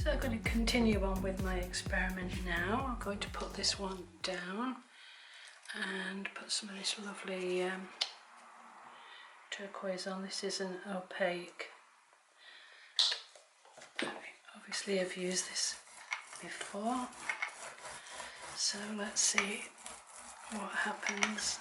So I'm going to continue on with my experiment now. I'm going to put this one down and put some of this lovely turquoise on. This is an opaque. Obviously I've used this before, so let's see what happens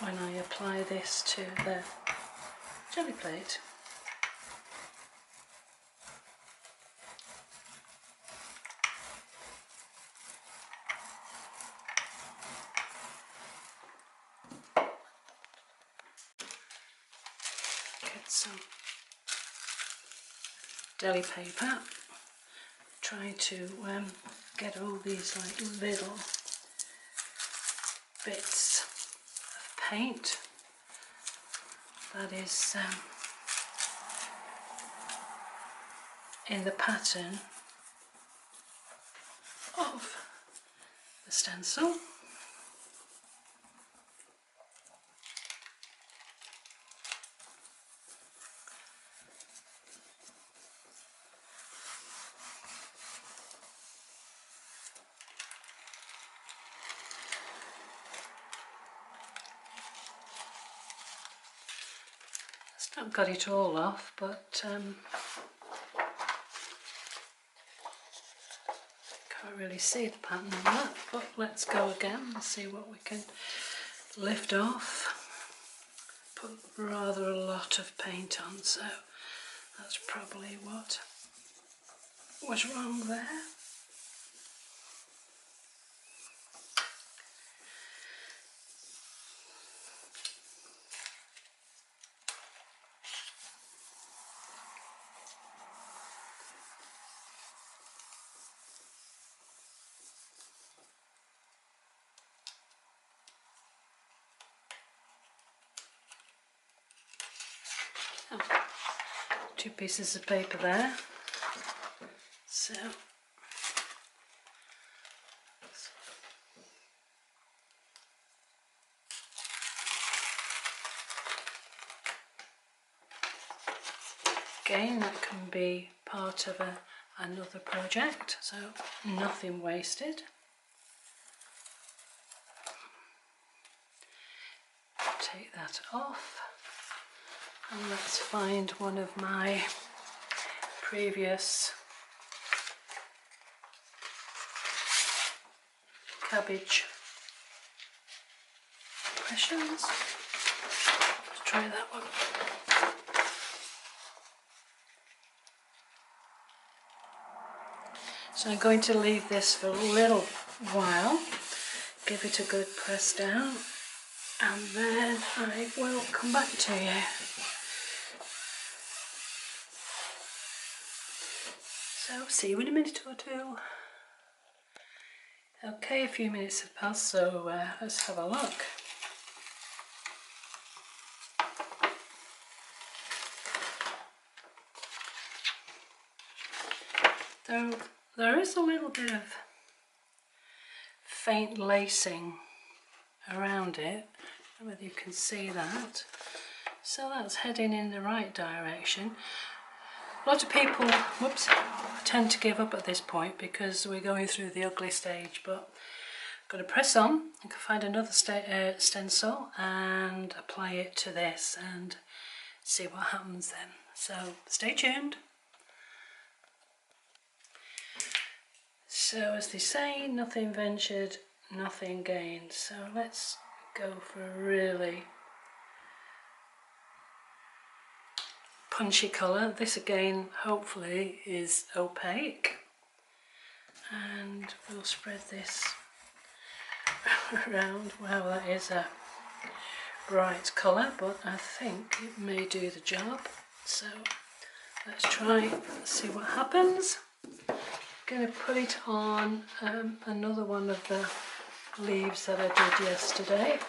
when I apply this to the jelly plate. Get some deli paper, try to get all these like little bits of paint that is in the pattern of the stencil. I've got it all off, but can't really see the pattern on that, but let's go again and see what we can lift off. Put rather a lot of paint on, so that's probably what was wrong there. Oh, 2 pieces of paper there, so again that can be part of another project, so nothing wasted. Take that off. And let's find one of my previous cabbage impressions. Let's try that one. So I'm going to leave this for a little while, give it a good press down, and then I will come back to you. So, see you in a minute or two. Okay, a few minutes have passed, so let's have a look. There is a little bit of faint lacing around it. I don't know whether you can see that. So that's heading in the right direction. A lot of people, whoops, tend to give up at this point because we're going through the ugly stage, but I'm going to press on. I can find another stencil and apply it to this and see what happens then. So stay tuned. So as they say, nothing ventured, nothing gained. So let's go for a really punchy colour. This again hopefully is opaque, and we'll spread this around. Wow, that is a bright colour, but I think it may do the job. So let's try, see what happens. I'm going to put it on another one of the leaves that I did yesterday,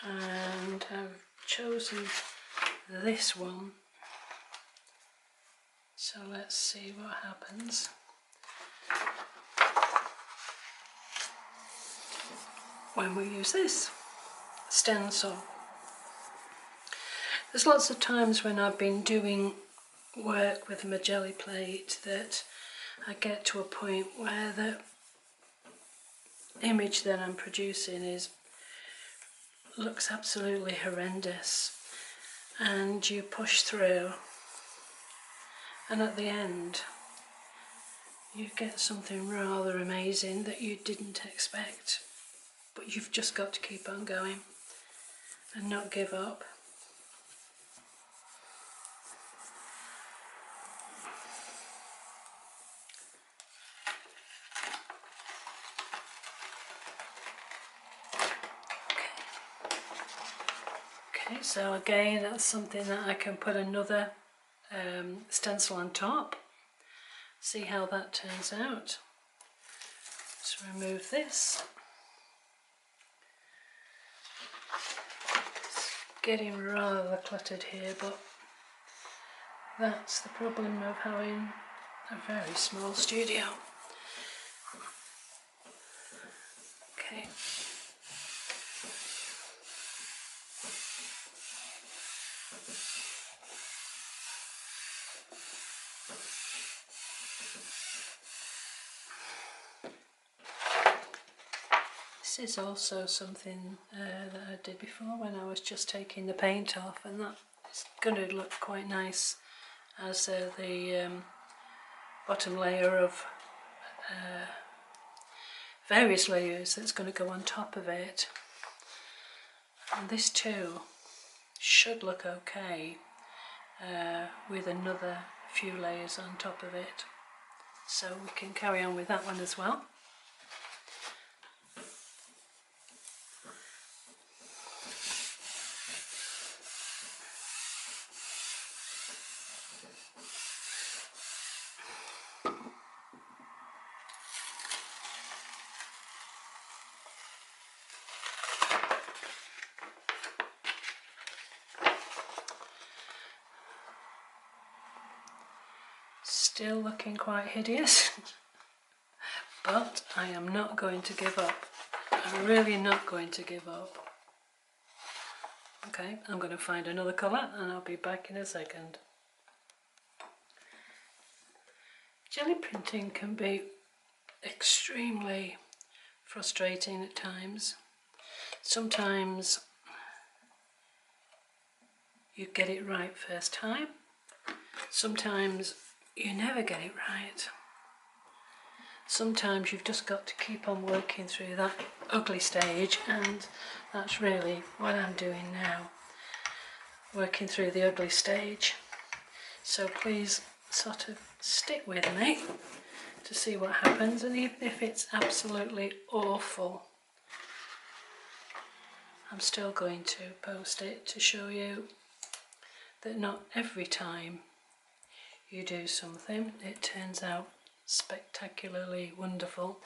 and I've chosen this one, so let's see what happens. When we use this stencil. There's lots of times when I've been doing work with my Gelli Plate that I get to a point where the image that I'm producing looks absolutely horrendous, and you push through, and at the end you get something rather amazing that you didn't expect, but you've just got to keep on going and not give up. Okay, so again, that's something that I can put another stencil on top. See how that turns out. Let's remove this. It's getting rather cluttered here, but that's the problem of having a very small studio. Okay. This is also something that I did before when I was just taking the paint off, and that's going to look quite nice as the bottom layer of various layers that's going to go on top of it. And this too should look okay with another few layers on top of it, so we can carry on with that one as well. Still looking quite hideous, but I am not going to give up. I'm really not going to give up. Okay, I'm going to find another colour and I'll be back in a second. Jelly printing can be extremely frustrating at times. Sometimes you get it right first time. Sometimes you never get it right. Sometimes you've just got to keep on working through that ugly stage, and that's really what I'm doing now, working through the ugly stage. So please sort of stick with me to see what happens, and even if it's absolutely awful, I'm still going to post it to show you that not every time you do something it turns out spectacularly wonderful.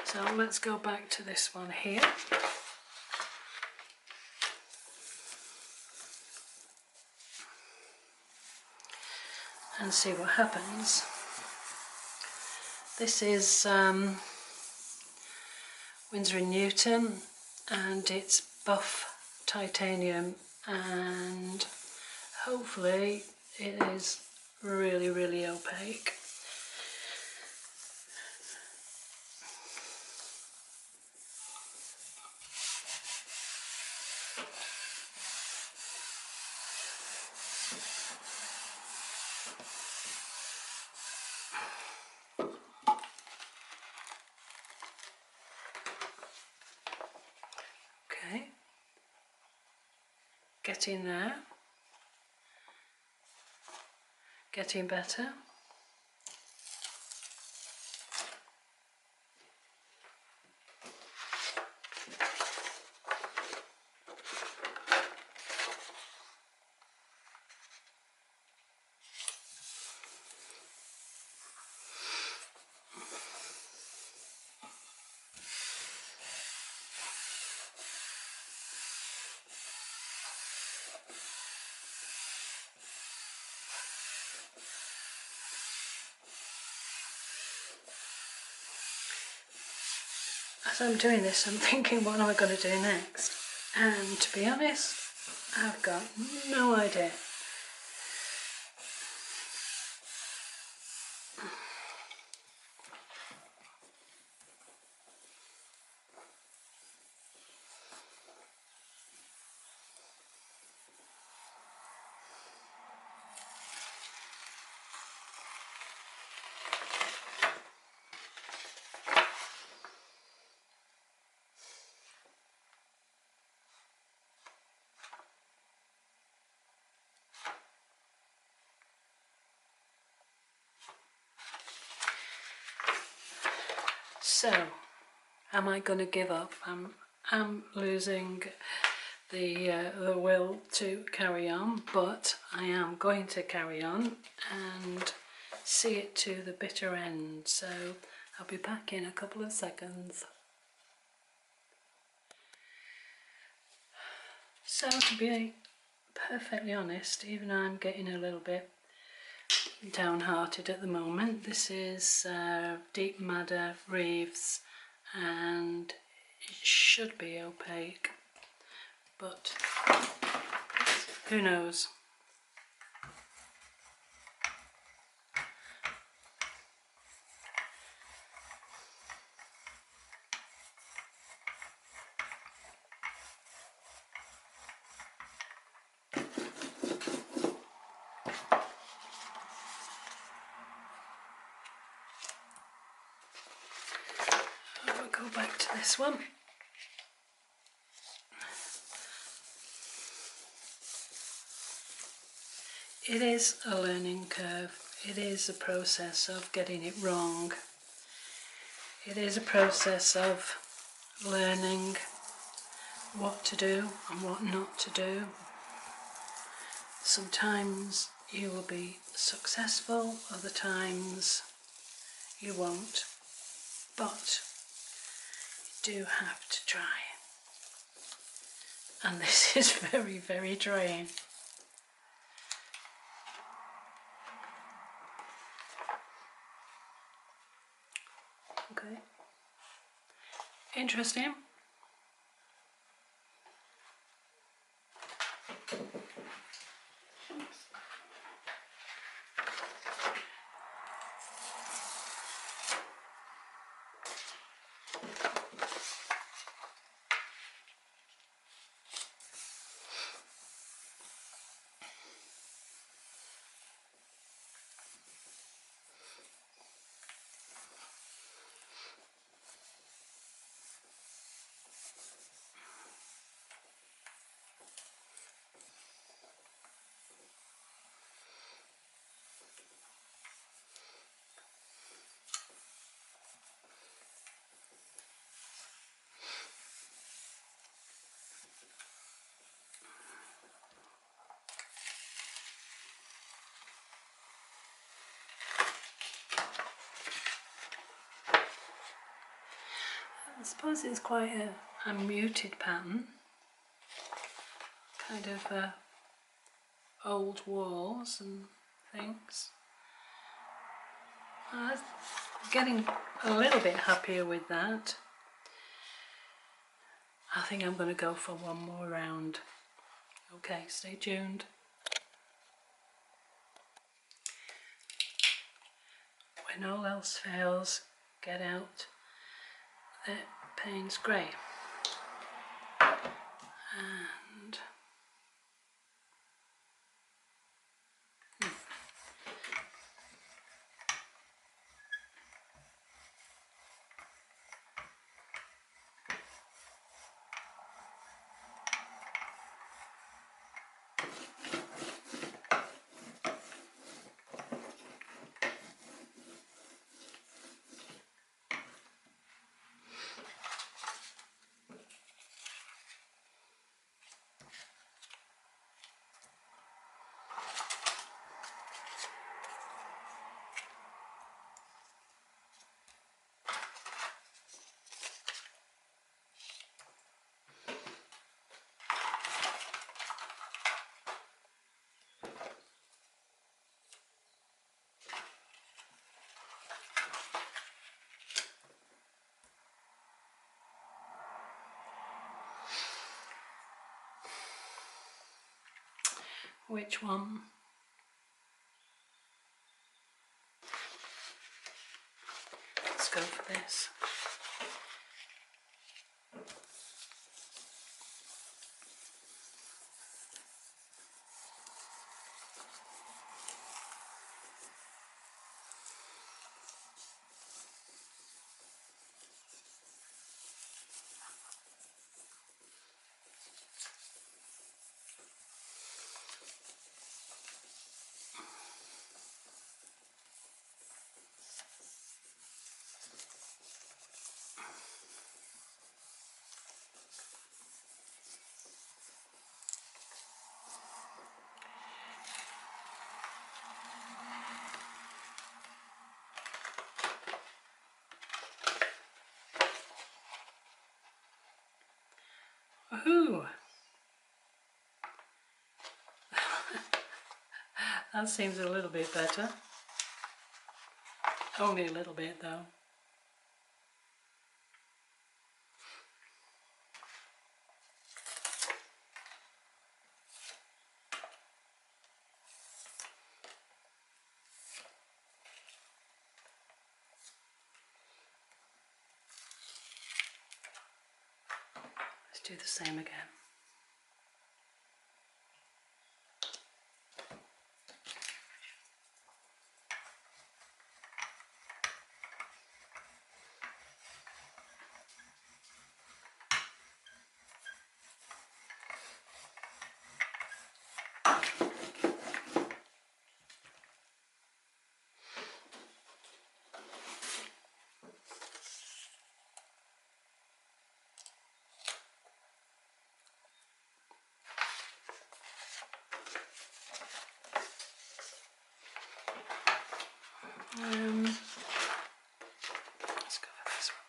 So let's go back to this one here. And see what happens. This is Winsor & Newton, and it's buff titanium, and hopefully it is really, really opaque. Okay, getting there, getting better. As I'm doing this, I'm thinking, what am I going to do next? And to be honest, I've got no idea. So, am I going to give up? I'm losing the will to carry on, but I am going to carry on and see it to the bitter end. So I'll be back in a couple of seconds. So to be perfectly honest, even though I'm getting a little bit downhearted at the moment, this is Deep Madder Reeves and it should be opaque, but who knows. I'll go back to this one. It is a learning curve. It is a process of getting it wrong. It is a process of learning what to do and what not to do. Sometimes you will be successful, other times you won't, but you do have to try. And this is very, very trying. Okay, interesting. I suppose it's quite a muted pattern, kind of old walls and things. I'm getting a little bit happier with that. I think I'm going to go for one more round. Okay, stay tuned. When all else fails, get out the Paynes grey. And which one? Let's go for this. Woohoo! That seems a little bit better. Only a little bit though. Let's do the same again. Let's go for this one.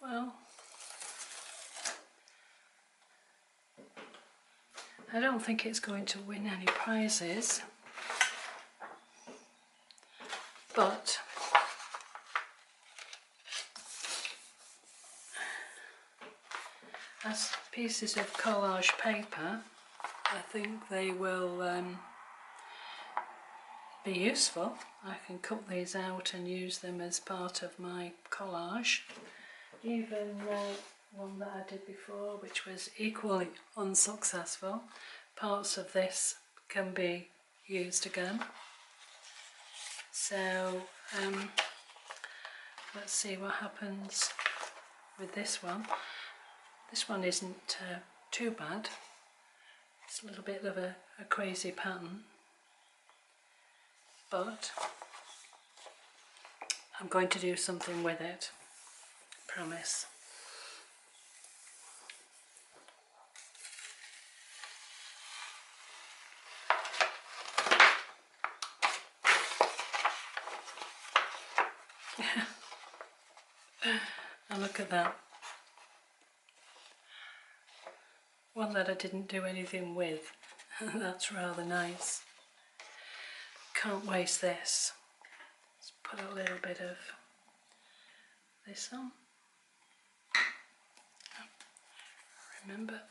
Well, I don't think it's going to win any prizes, but as pieces of collage paper, I think they will be useful. I can cut these out and use them as part of my collage. Even one that I did before, which was equally unsuccessful, parts of this can be used again. So let's see what happens with this one. This one isn't too bad. It's a little bit of a crazy pattern, but I'm going to do something with it. Promise. And look at that. One that I didn't do anything with. That's rather nice. Can't waste this. Let's put a little bit of this on. Remember.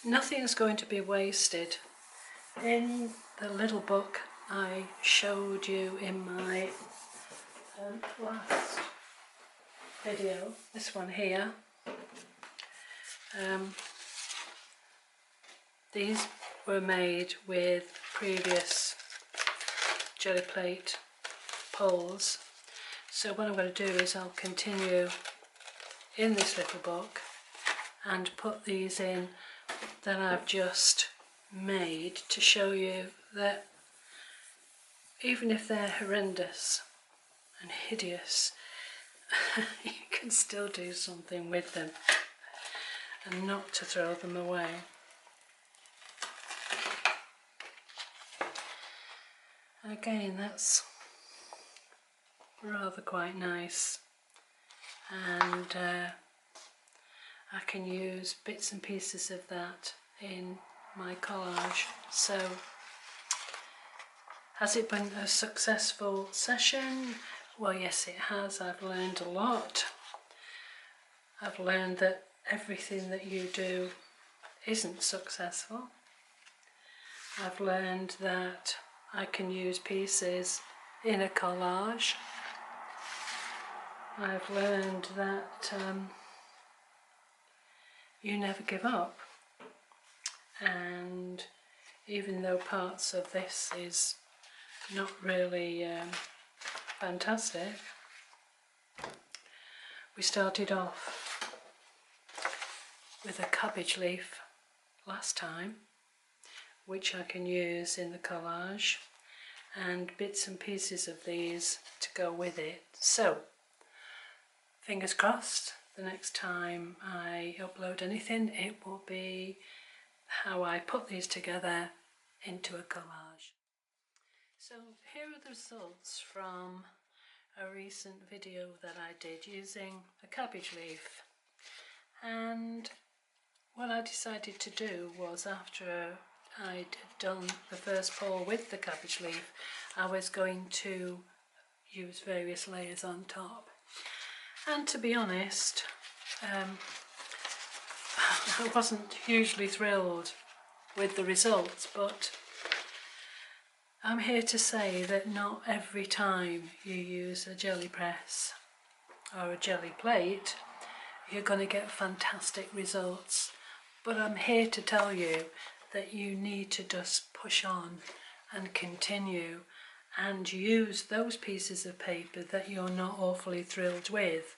Nothing's going to be wasted. In the little book I showed you in my last video, this one here, these were made with previous Gelli Plate poles. So what I'm going to do is I'll continue in this little book and put these in that I've just made to show you that even if they're horrendous and hideous, you can still do something with them and not to throw them away. Again, that's rather quite nice, and I can use bits and pieces of that in my collage. So, has it been a successful session? Well, yes, it has. I've learned a lot. I've learned that everything that you do isn't successful. I've learned that I can use pieces in a collage. I've learned that you never give up, and even though parts of this is not really fantastic, we started off with a cabbage leaf last time, which I can use in the collage, and bits and pieces of these to go with it. So, fingers crossed, the next time I upload anything, it will be how I put these together into a collage. So here are the results from a recent video that I did using a cabbage leaf. And what I decided to do was, after I'd done the first pour with the cabbage leaf, I was going to use various layers on top. And to be honest, I wasn't hugely thrilled with the results, but I'm here to say that not every time you use a jelly press or a jelly plate you're going to get fantastic results. But I'm here to tell you that you need to just push on and continue and use those pieces of paper that you're not awfully thrilled with.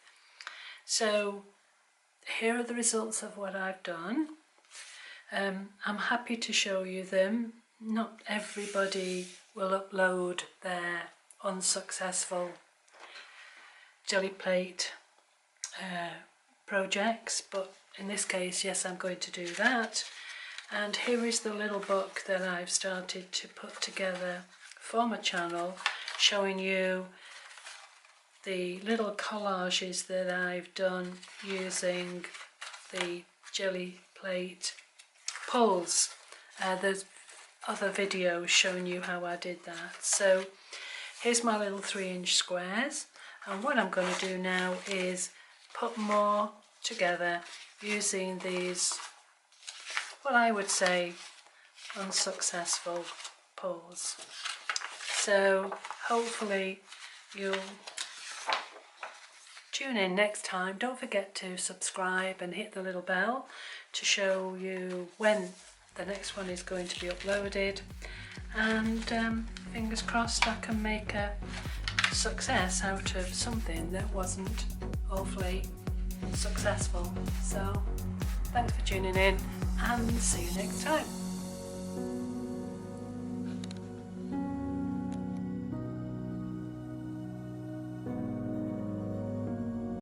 So here are the results of what I've done. I'm happy to show you them. Not everybody will upload their unsuccessful jelly plate projects, but in this case, yes, I'm going to do that. And here is the little book that I've started to put together for my channel, showing you the little collages that I've done using the jelly plate pulls. There's other videos showing you how I did that. So here's my little 3-inch squares, and what I'm going to do now is put more together using these, what I would say, unsuccessful pulls. So hopefully you'll tune in next time. Don't forget to subscribe and hit the little bell to show you when the next one is going to be uploaded, and fingers crossed I can make a success out of something that wasn't awfully successful. So thanks for tuning in, and see you next time.